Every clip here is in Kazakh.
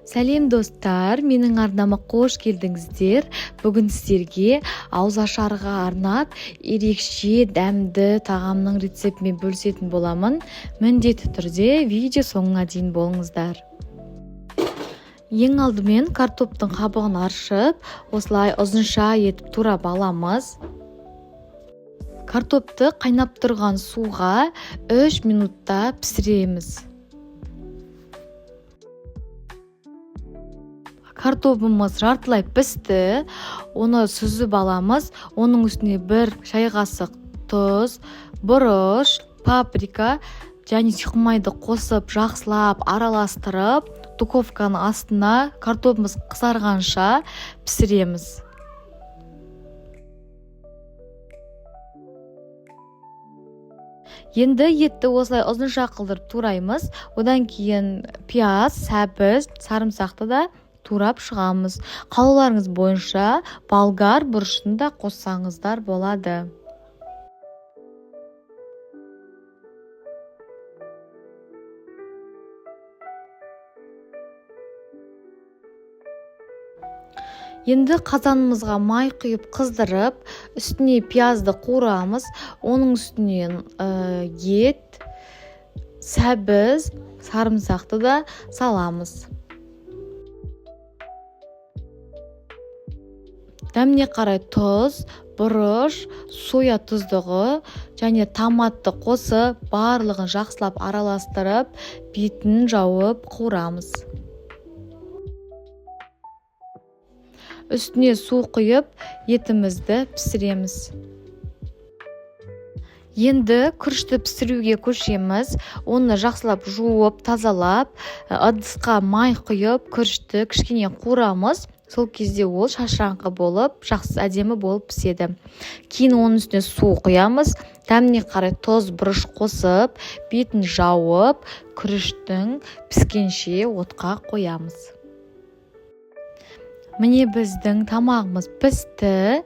Сәлем достар, менің арнама қош келдіңіздер. Бүгін сіздерге ауызашарға арнап ерекше дәмді тағамның рецептімен бөлісетін боламын. Міндетті түрде видео соңына дейін болыңыздар. Ең алдымен картоптың қабығын аршып, осылай ұзынша етіп турап аламыз. Картопты қайнап тұрған суға 3 минутта пісіреміз. Картопымыз жартылай пісті, оны сүзіп аламыз. Оның үстіне 1 шай қасық тұз, бұрыш, паприка және сүйқымайды қосып, жақсылап араластырып, духовканың астына картопымыз қызарғанша пісіреміз. Енді етті осылай ұзынша қылдырып тураймыз. Одан кейін пияз, сәбіз, сарымсақты да турап шығамыз. Қалауларыңыз бойынша болгар бұрышын да қоссаңыздар болады. Енді қазанымызға май құйып қыздырып, үстіне пиязды қуырамыз. Оның үстінен ет, сәбіз, сарымсақты да саламыз. Дәміне қарай тұз, бұрыш, соя тұздығы және томатты қосып, барлығын жақсылап араластырып, бетін жауып қуырамыз. Үстіне су құйып, етімізді пісіреміз. Енді күрішті пісіруге көшеміз. Оны жақсылап жуып, тазалап, ыдысқа май құйып, күрішті кішкене қуырамыз. Сол кезде ол шашыраңқы болып, жақсы әдемі болып піседі. Кейін оның үстіне су құямыз. Дәміне қарай тұз, бұрыш қосып, бетін жауып, күріштің піскенше отқа қоямыз. Міне біздің тамағымыз пісті.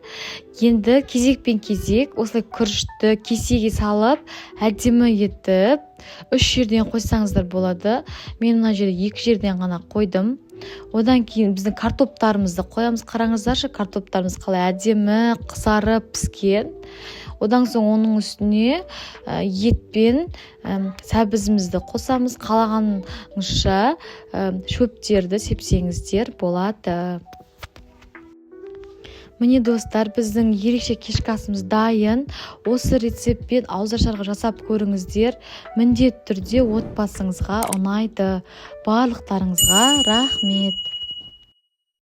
Енді кезекпен кезек осылай күрішті кесеге салып, әдемі етіп, 3 жерден қойсаңыздар болады. Мен мына жерде 2 жерден ғана қойдым. Одан кейін біздің картоптарымызды қоямыз. Қараңыздаршы, картоптарымыз қалай әдемі қызарып піскен. Одан соң оның үстіне етпен сәбізімізді қосамыз. Қалағаныңызша шөптерді сепсеңіздер болады. Міне достар, біздің ерекше кешкі асымыз дайын. Осы рецептпен ауызашарға жасап көріңіздер. Міндетті түрде отбасыңызға ұнайды. Барлықтарыңызға рахмет.